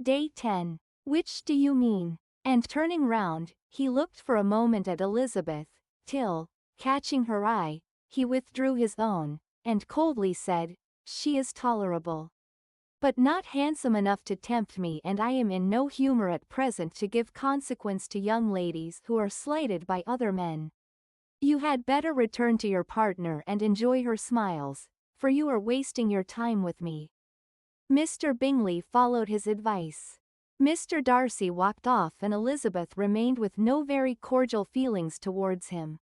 Day 10. Which do you mean? And turning round, he looked for a moment at Elizabeth, till, catching her eye, he withdrew his own, and coldly said, "She is tolerable, but not handsome enough to tempt me, and I am in no humor at present to give consequence to young ladies who are slighted by other men. You had better return to your partner and enjoy her smiles, for you are wasting your time with me." Mr. Bingley followed his advice. Mr. Darcy walked off, and Elizabeth remained with no very cordial feelings towards him.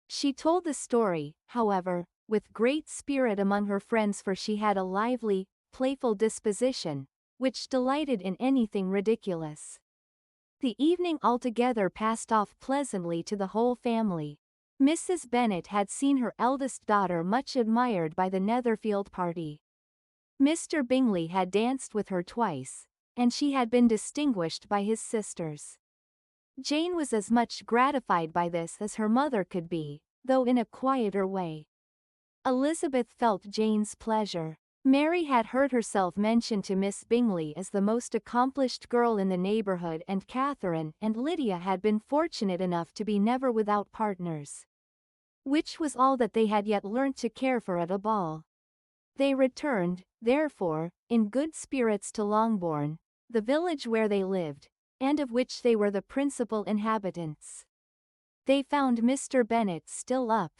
She told the story, however, with great spirit among her friends, for she had a lively, playful disposition, which delighted in anything ridiculous. The evening altogether passed off pleasantly to the whole family. Mrs. Bennet had seen her eldest daughter much admired by the Netherfield party. Mr. Bingley had danced with her twice, and she had been distinguished by his sisters. Jane was as much gratified by this as her mother could be, though in a quieter way. Elizabeth felt Jane's pleasure. Mary had heard herself mentioned to Miss Bingley as the most accomplished girl in the neighbourhood, and Catherine and Lydia had been fortunate enough to be never without partners, which was all that they had yet learnt to care for at a ball. They returned, therefore, in good spirits to Longbourn, the village where they lived, and of which they were the principal inhabitants. They found Mr. Bennet still up,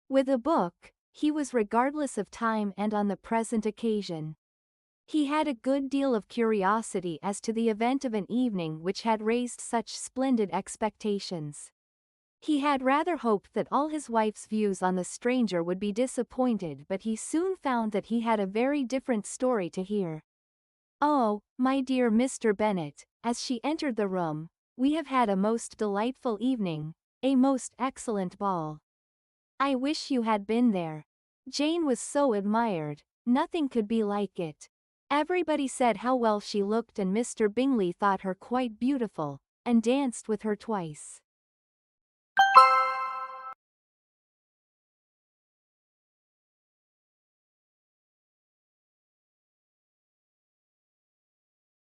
with a book. He was regardless of time, and on the present occasion he had a good deal of curiosity as to the event of an evening which had raised such splendid expectations. He had rather hoped that all his wife's views on the stranger would be disappointed, but he soon found that he had a very different story to hear. "Oh, my dear Mr. Bennet," as she entered the room, "we have had a most delightful evening, a most excellent ball. I wish you had been there. Jane was so admired, nothing could be like it. Everybody said how well she looked, and Mr. Bingley thought her quite beautiful, and danced with her twice."